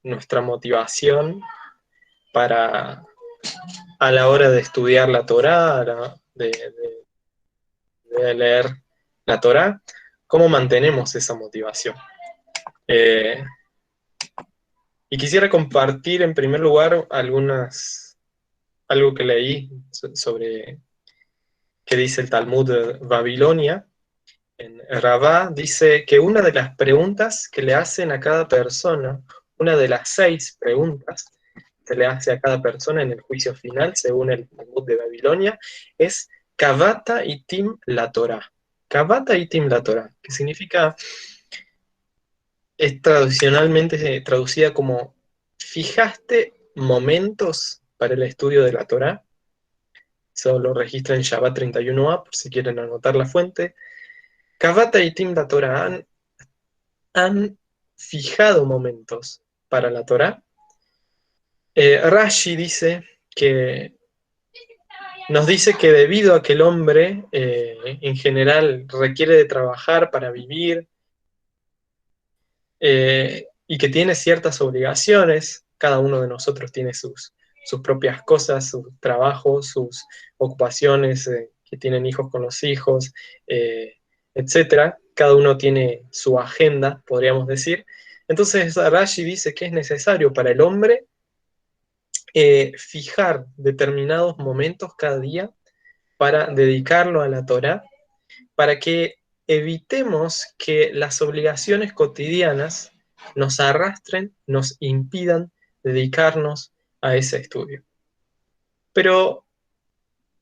nuestra motivación para a la hora de estudiar la Torá, de leer la Torá, ¿cómo mantenemos esa motivación? Eh, y quisiera compartir en primer lugar algo que leí sobre qué dice el Talmud de Babilonia. En Rabá dice que una de las preguntas que le hacen a cada persona, una de las 6 preguntas que le hace a cada persona en el juicio final, según el Talmud de Babilonia, es Kavata itim la Torah. Kavata itim la Torah, que significa, es tradicionalmente traducida como ¿fijaste momentos para el estudio de la Torah? Eso lo registra en Shabbat 31a, por si quieren anotar la fuente. Kavata itim la Torah, ¿han fijado momentos para la Torah? Rashi dice que nos dice que debido a que el hombre en general requiere de trabajar para vivir y que tiene ciertas obligaciones, cada uno de nosotros tiene sus propias cosas, sus trabajos, sus ocupaciones, que tienen hijos con los hijos, etcétera. Cada uno tiene su agenda, podríamos decir. Entonces Rashi dice que es necesario para el hombre fijar determinados momentos cada día para dedicarlo a la Torá, para que evitemos que las obligaciones cotidianas nos arrastren, nos impidan dedicarnos a ese estudio. Pero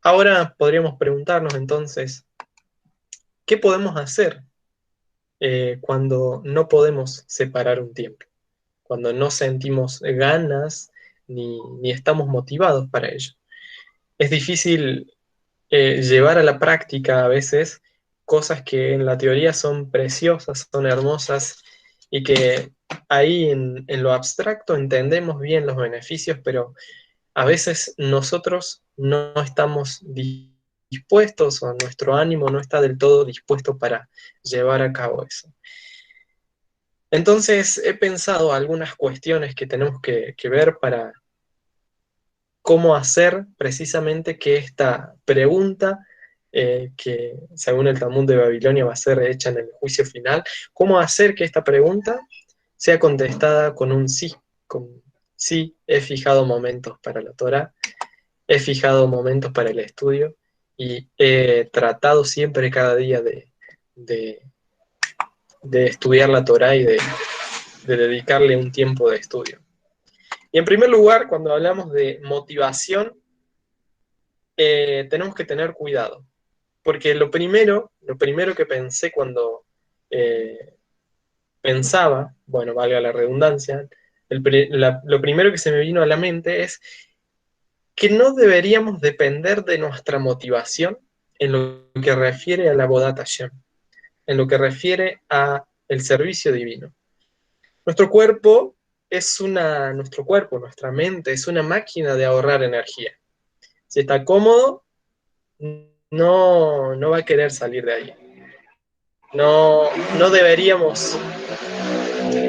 ahora podríamos preguntarnos entonces, ¿qué podemos hacer cuando no podemos separar un tiempo? Cuando no sentimos ganas ni estamos motivados para ello. Es difícil llevar a la práctica a veces cosas que en la teoría son preciosas, son hermosas y que ahí en lo abstracto entendemos bien los beneficios, pero a veces nosotros no estamos dispuestos o nuestro ánimo no está del todo dispuesto para llevar a cabo eso. Entonces he pensado algunas cuestiones que tenemos que ver para cómo hacer precisamente que esta pregunta, que según el Talmud de Babilonia va a ser hecha en el juicio final, cómo hacer que esta pregunta sea contestada con un sí, con sí, he fijado momentos para la Torah, he fijado momentos para el estudio y he tratado siempre cada día de, de estudiar la Torah y de dedicarle un tiempo de estudio. Y en primer lugar, cuando hablamos de motivación, tenemos que tener cuidado, porque lo primero que pensé cuando pensaba, bueno, valga la redundancia, lo primero que se me vino a la mente es que no deberíamos depender de nuestra motivación en lo que refiere a la Avodat Hashem, en lo que refiere a el servicio divino. Nuestro cuerpo nuestra mente es una máquina de ahorrar energía. Si está cómodo, no va a querer salir de ahí. No deberíamos,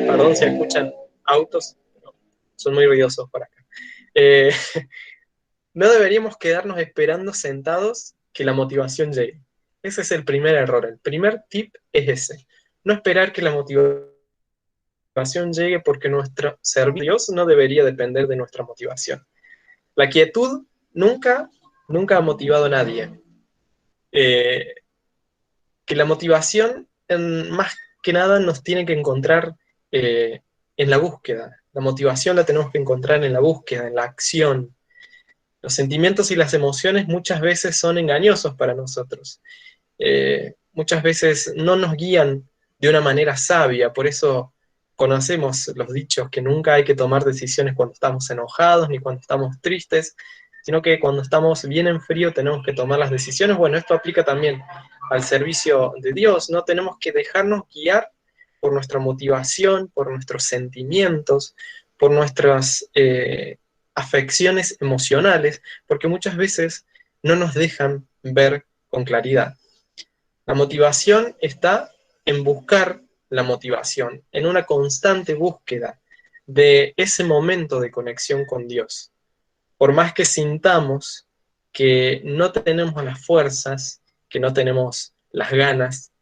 perdón si escuchan autos, son muy ruidosos por acá. Eh, no deberíamos quedarnos esperando sentados que la motivación llegue. Ese es el primer error. El primer tip es ese. No esperar que la motivación llegue porque nuestro servicio no debería depender de nuestra motivación. La quietud nunca ha motivado a nadie. Que la motivación, más que nada, nos tiene que encontrar en la búsqueda. La motivación la tenemos que encontrar en la búsqueda, en la acción. Los sentimientos y las emociones muchas veces son engañosos para nosotros. Muchas veces no nos guían de una manera sabia, por eso conocemos los dichos que nunca hay que tomar decisiones cuando estamos enojados ni cuando estamos tristes, sino que cuando estamos bien en frío tenemos que tomar las decisiones. Bueno, esto aplica también al servicio de Dios, no tenemos que dejarnos guiar por nuestra motivación, por nuestros sentimientos, por nuestras afecciones emocionales, porque muchas veces no nos dejan ver con claridad. La motivación está en buscar la motivación, en una constante búsqueda de ese momento de conexión con Dios. Por más que sintamos que no tenemos las fuerzas, que no tenemos las ganas,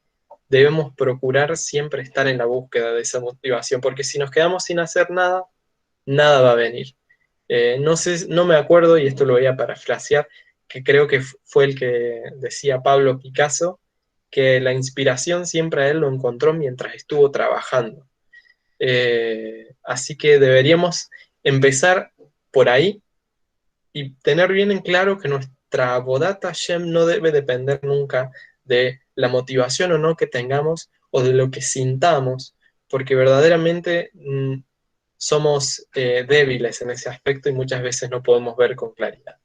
debemos procurar siempre estar en la búsqueda de esa motivación, porque si nos quedamos sin hacer nada, nada va a venir. No sé, no me acuerdo, y esto lo voy a parafrasear, que creo que fue el que decía Pablo Picasso, que la inspiración siempre a él lo encontró mientras estuvo trabajando. Así que deberíamos empezar por ahí y tener bien en claro que nuestra Avodat Hashem no debe depender nunca de la motivación o no que tengamos o de lo que sintamos, porque verdaderamente somos débiles en ese aspecto y muchas veces no podemos ver con claridad.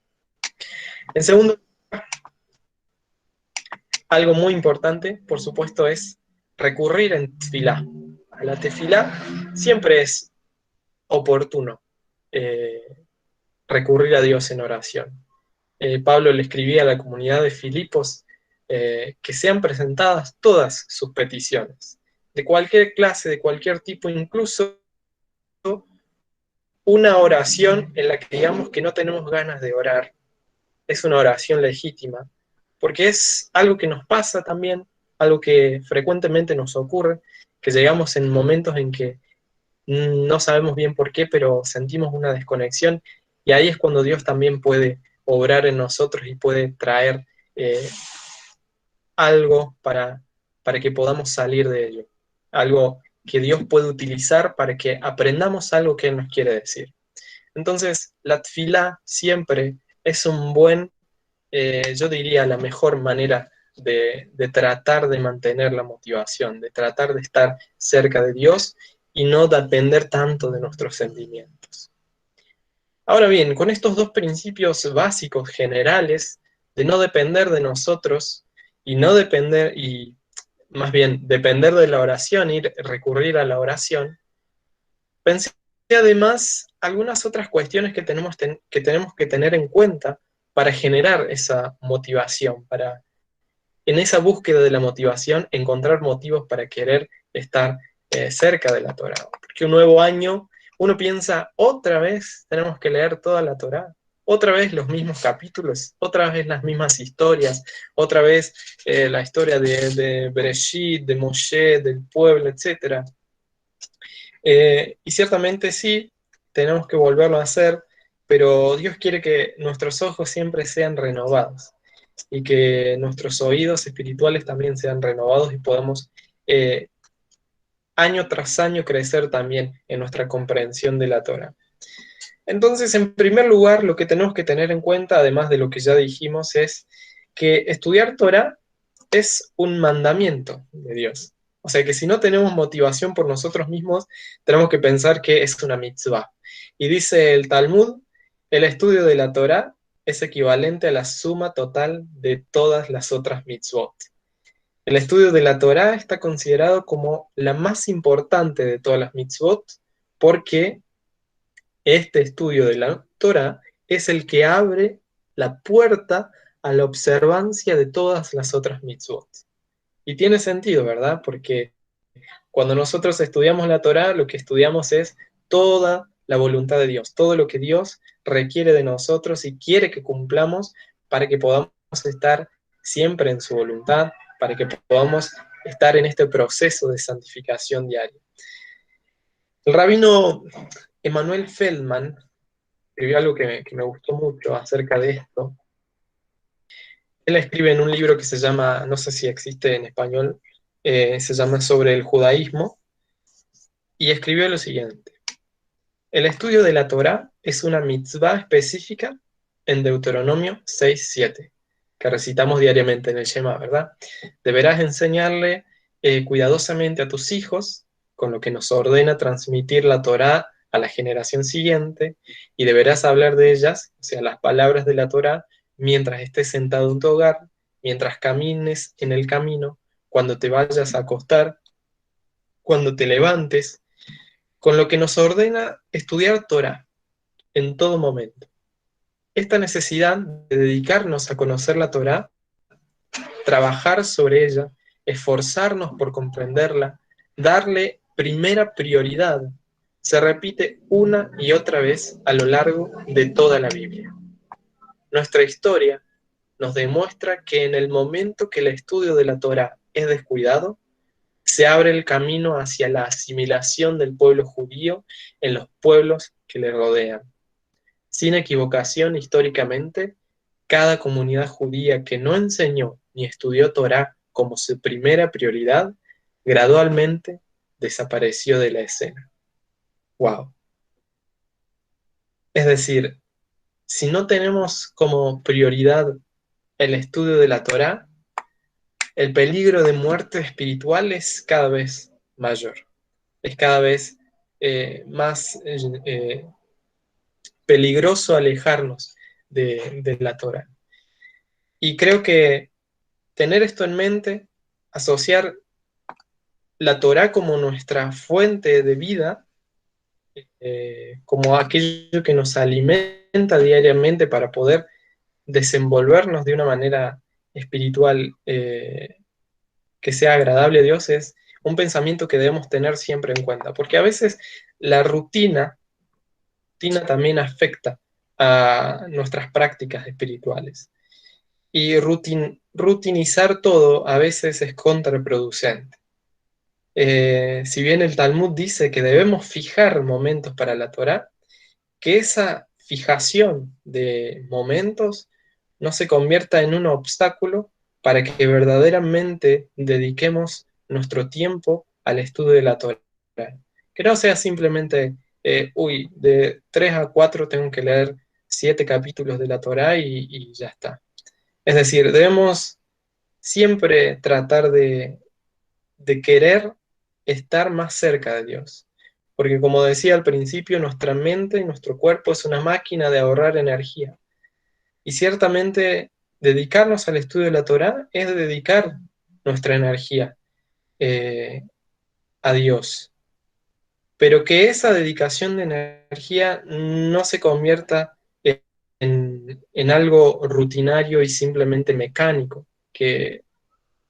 En segundo lugar, algo muy importante, por supuesto, es recurrir en tefilá. A la tefilá siempre es oportuno eh, recurrir a Dios en oración. Pablo le escribía a la comunidad de Filipos que sean presentadas todas sus peticiones, de cualquier clase, de cualquier tipo, incluso una oración en la que digamos que no tenemos ganas de orar, es una oración legítima, porque es algo que nos pasa también, algo que frecuentemente nos ocurre, que llegamos en momentos en que no sabemos bien por qué, pero sentimos una desconexión y ahí es cuando Dios también puede obrar en nosotros y puede traer algo para que podamos salir de ello, algo que Dios puede utilizar para que aprendamos algo que Él nos quiere decir. Entonces, la tfilá siempre es un buen, yo diría, la mejor manera de tratar de mantener la motivación, de tratar de estar cerca de Dios y no depender tanto de nuestros sentimientos. Ahora bien, con estos dos principios básicos generales de no depender de nosotros y no depender, y más bien depender de la oración, ir recurrir a la oración, pensé además algunas otras cuestiones que tenemos que tener en cuenta para generar esa motivación, para en esa búsqueda de la motivación encontrar motivos para querer estar cerca de la Torá. Porque un nuevo año, uno piensa, otra vez tenemos que leer toda la Torá, otra vez los mismos capítulos, otra vez las mismas historias, otra vez la historia de Bereshit, de Moshe, del pueblo, etc. Y ciertamente sí, tenemos que volverlo a hacer, pero Dios quiere que nuestros ojos siempre sean renovados y que nuestros oídos espirituales también sean renovados y podamos eh, año tras año crecer también en nuestra comprensión de la Torah. Entonces, en primer lugar, lo que tenemos que tener en cuenta, además de lo que ya dijimos, es que estudiar Torah es un mandamiento de Dios. O sea que si no tenemos motivación por nosotros mismos, tenemos que pensar que es una mitzvah. Y dice el Talmud, el estudio de la Torah es equivalente a la suma total de todas las otras mitzvot. El estudio de la Torah está considerado como la más importante de todas las mitzvot porque este estudio de la Torah es el que abre la puerta a la observancia de todas las otras mitzvot. Y tiene sentido, ¿verdad? Porque cuando nosotros estudiamos la Torá, lo que estudiamos es toda la voluntad de Dios, todo lo que Dios requiere de nosotros y quiere que cumplamos para que podamos estar siempre en su voluntad, para que podamos estar en este proceso de santificación diaria. El rabino Emanuel Feldman escribió algo que me gustó mucho acerca de esto. Él escribe en un libro que se llama, no sé si existe en español, se llama Sobre el judaísmo, y escribió lo siguiente. El estudio de la Torá es una mitzvah específica en Deuteronomio 6:7, que recitamos diariamente en el Shema, ¿verdad? Deberás enseñarle cuidadosamente a tus hijos, con lo que nos ordena transmitir la Torá a la generación siguiente, y deberás hablar de ellas, o sea, las palabras de la Torá, mientras estés sentado en tu hogar, mientras camines en el camino, cuando te vayas a acostar, cuando te levantes, con lo que nos ordena estudiar Torah en todo momento. Esta necesidad de dedicarnos a conocer la Torah, trabajar sobre ella, esforzarnos por comprenderla, darle primera prioridad se repite una y otra vez a lo largo de toda la Biblia. Nuestra historia nos demuestra que en el momento que el estudio de la Torá es descuidado, se abre el camino hacia la asimilación del pueblo judío en los pueblos que le rodean. Sin equivocación, históricamente, cada comunidad judía que no enseñó ni estudió Torá como su primera prioridad, gradualmente desapareció de la escena. ¡Wow! Es decir, si no tenemos como prioridad el estudio de la Torá, el peligro de muerte espiritual es cada vez mayor, es cada vez más peligroso alejarnos de la Torá. Y creo que tener esto en mente, asociar la Torá como nuestra fuente de vida, como aquello que nos alimenta diariamente para poder desenvolvernos de una manera espiritual que sea agradable a Dios, es un pensamiento que debemos tener siempre en cuenta, porque a veces la rutina también afecta a nuestras prácticas espirituales. Y rutinizar todo a veces es contraproducente. Si bien el Talmud dice que debemos fijar momentos para la Torá, que esa fijación de momentos no se convierta en un obstáculo para que verdaderamente dediquemos nuestro tiempo al estudio de la Torá. Que no sea simplemente, de 3 a 4 tengo que leer 7 capítulos de la Torá y ya está. Es decir, debemos siempre tratar de querer estar más cerca de Dios. Porque como decía al principio, nuestra mente y nuestro cuerpo es una máquina de ahorrar energía. Y ciertamente dedicarnos al estudio de la Torá es dedicar nuestra energía eh, a Dios. Pero que esa dedicación de energía no se convierta en algo rutinario y simplemente mecánico, que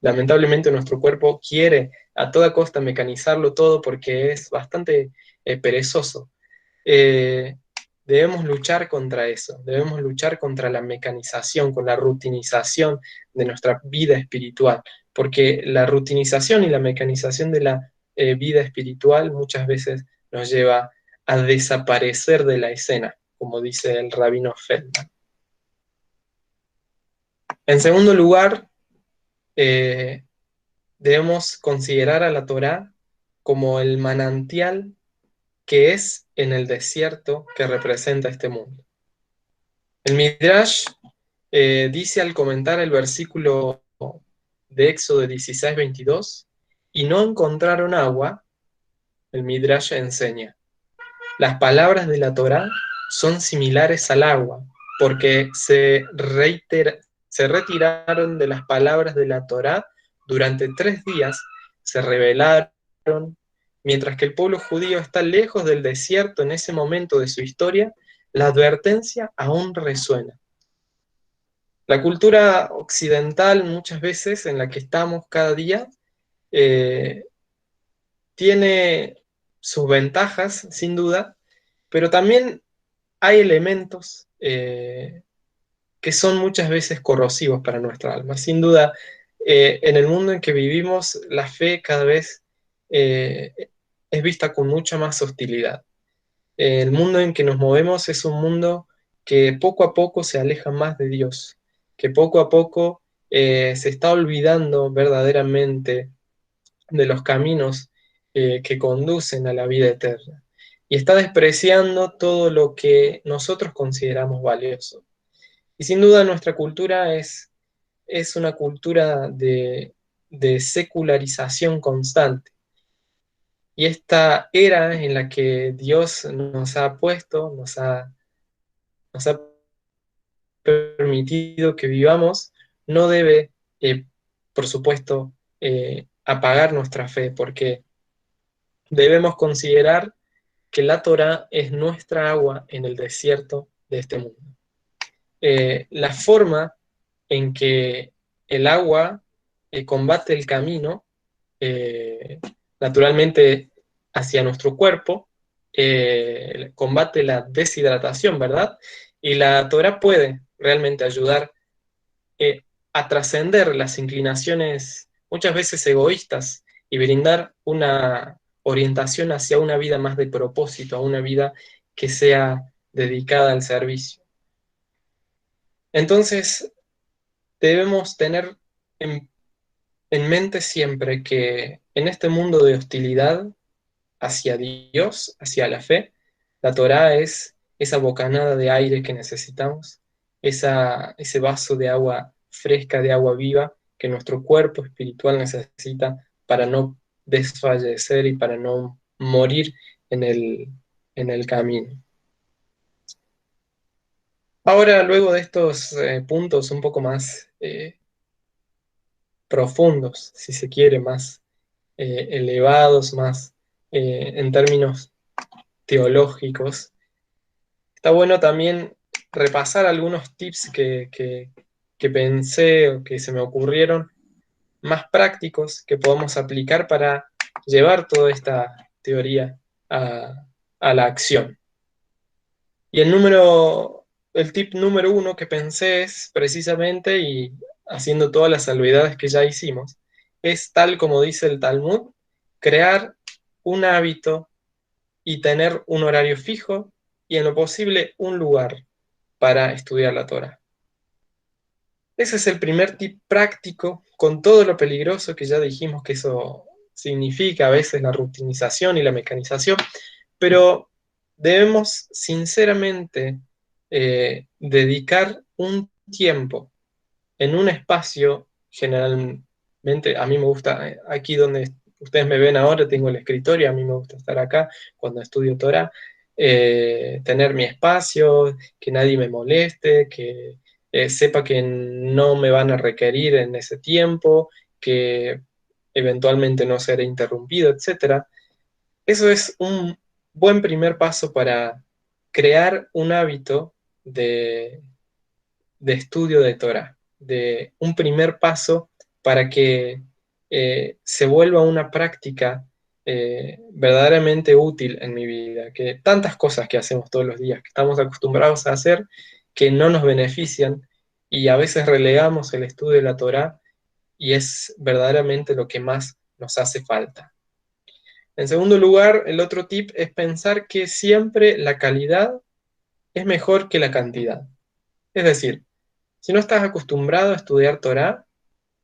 lamentablemente nuestro cuerpo quiere a toda costa mecanizarlo todo porque es bastante perezoso. Eh, debemos luchar contra eso, debemos luchar contra la mecanización, con la rutinización de nuestra vida espiritual, porque la rutinización y la mecanización de la vida espiritual muchas veces nos lleva a desaparecer de la escena, como dice el rabino Feldman. En segundo lugar, eh, debemos considerar a la Torá como el manantial que es en el desierto que representa este mundo. El Midrash dice al comentar el versículo de Éxodo 16:22, y no encontraron agua, el Midrash enseña, las palabras de la Torá son similares al agua, porque se retiraron de las palabras de la Torá durante 3 días, se rebelaron, mientras que el pueblo judío está lejos del desierto en ese momento de su historia, la advertencia aún resuena. La cultura occidental, muchas veces en la que estamos cada día, eh, tiene sus ventajas, sin duda, pero también hay elementos que son muchas veces corrosivos para nuestra alma. Sin duda, en el mundo en que vivimos, la fe cada vez eh, es vista con mucha más hostilidad. El mundo en que nos movemos es un mundo que poco a poco se aleja más de Dios, que poco a poco se está olvidando verdaderamente de los caminos que conducen a la vida eterna y está despreciando todo lo que nosotros consideramos valioso. Y sin duda nuestra cultura es una cultura de secularización constante. Y esta era en la que Dios nos ha puesto, nos ha permitido que vivamos, no debe, por supuesto, apagar nuestra fe, porque debemos considerar que la Torá es nuestra agua en el desierto de este mundo. La forma en que el agua combate el camino, naturalmente hacia nuestro cuerpo, combate la deshidratación, ¿verdad? Y la Torah puede realmente ayudar eh, a trascender las inclinaciones muchas veces egoístas y brindar una orientación hacia una vida más de propósito, a una vida que sea dedicada al servicio. Entonces, debemos tener en, en mente siempre que en este mundo de hostilidad hacia Dios, hacia la fe, la Torá es esa bocanada de aire que necesitamos, ese vaso de agua fresca, de agua viva, que nuestro cuerpo espiritual necesita para no desfallecer y para no morir en el camino. Ahora, luego de estos puntos un poco más profundos, si se quiere, más elevados, más en términos teológicos, está bueno también repasar algunos tips que pensé o que se me ocurrieron más prácticos que podemos aplicar para llevar toda esta teoría a, a la acción. Y el tip número uno que pensé es precisamente, y haciendo todas las salvedades que ya hicimos, es tal como dice el Talmud, crear un hábito y tener un horario fijo y en lo posible un lugar para estudiar la Torah. Ese es el primer tip práctico, con todo lo peligroso que ya dijimos que eso significa a veces la rutinización y la mecanización, pero debemos sinceramente dedicar un tiempo en un espacio, generalmente a mí me gusta, aquí donde ustedes me ven ahora, tengo el escritorio, a mí me gusta estar acá cuando estudio Torah, tener mi espacio, que nadie me moleste, que sepa que no me van a requerir en ese tiempo, que eventualmente no seré interrumpido, etcétera. Eso es un buen primer paso para crear un hábito de estudio de Torah, de un primer paso para que se vuelva una práctica verdaderamente útil en mi vida, que tantas cosas que hacemos todos los días, que estamos acostumbrados a hacer, que no nos benefician y a veces relegamos el estudio de la Torah y es verdaderamente lo que más nos hace falta. En segundo lugar, el otro tip es pensar que siempre la calidad es mejor que la cantidad. Es decir, si no estás acostumbrado a estudiar Torah,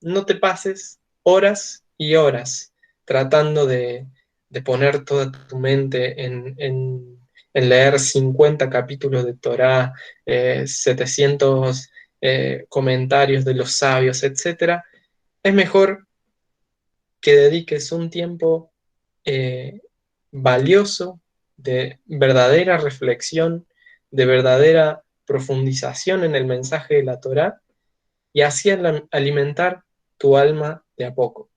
no te pases horas y horas tratando de poner toda tu mente en leer 50 capítulos de Torah, 700 comentarios de los sabios, etcétera. Es mejor que dediques un tiempo eh, valioso de verdadera reflexión, de verdadera profundización en el mensaje de la Torah y así alimentar tu alma de a poco.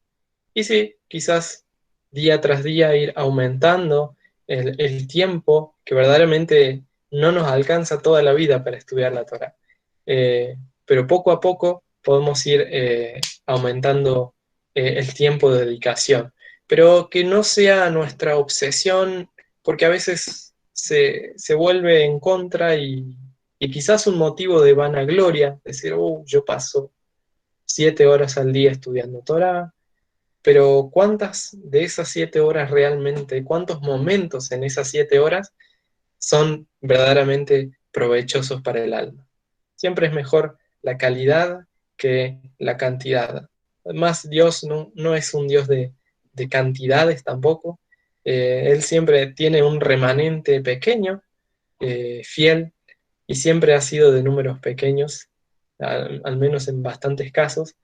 Y sí, quizás día tras día ir aumentando el tiempo que verdaderamente no nos alcanza toda la vida para estudiar la Torah. Pero poco a poco podemos ir aumentando el tiempo de dedicación. Pero que no sea nuestra obsesión, porque a veces se vuelve en contra y quizás un motivo de vanagloria, decir, yo paso 7 horas al día estudiando Torah, pero ¿cuántas de esas 7 horas realmente, cuántos momentos en esas 7 horas son verdaderamente provechosos para el alma? Siempre es mejor la calidad que la cantidad. Además, Dios no es un Dios de cantidades tampoco. Él siempre tiene un remanente pequeño, fiel, y siempre ha sido de números pequeños, al menos en bastantes casos.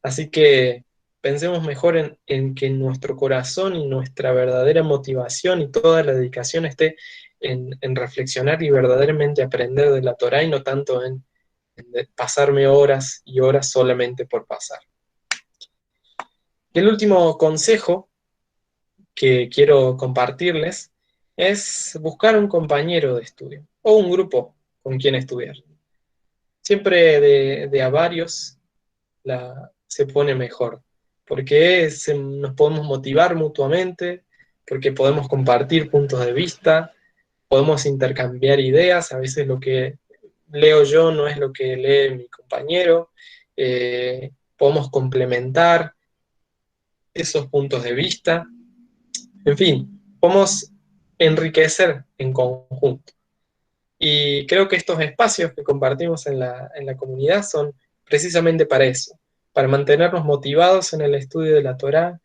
Así que pensemos mejor en que nuestro corazón y nuestra verdadera motivación y toda la dedicación esté en reflexionar y verdaderamente aprender de la Torá y no tanto en pasarme horas y horas solamente por pasar. Y el último consejo que quiero compartirles es buscar un compañero de estudio o un grupo con quien estudiar. Siempre de a varios se pone mejor. porque nos podemos motivar mutuamente, porque podemos compartir puntos de vista, podemos intercambiar ideas, a veces lo que leo yo no es lo que lee mi compañero, podemos complementar esos puntos de vista, en fin, podemos enriquecer en conjunto. Y creo que estos espacios que compartimos en la comunidad son precisamente para eso, para mantenernos motivados en el estudio de la Torá,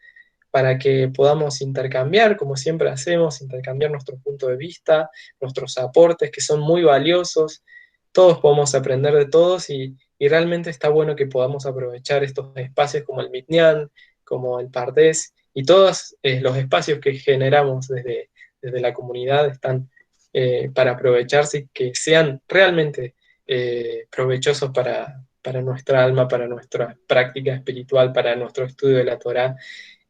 para que podamos intercambiar, como siempre hacemos, intercambiar nuestro punto de vista, nuestros aportes, que son muy valiosos. Todos podemos aprender de todos y realmente está bueno que podamos aprovechar estos espacios como el Mitnián, como el Pardes, y todos los espacios que generamos desde la comunidad están para aprovecharse y que sean realmente provechosos para nuestra alma, para nuestra práctica espiritual, para nuestro estudio de la Torá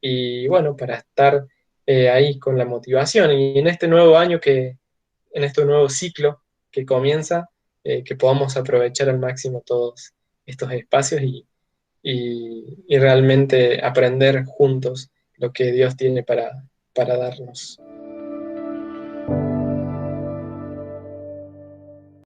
y bueno, para estar ahí con la motivación. Y en este nuevo año en este nuevo ciclo que comienza, que podamos aprovechar al máximo todos estos espacios y realmente aprender juntos lo que Dios tiene para darnos.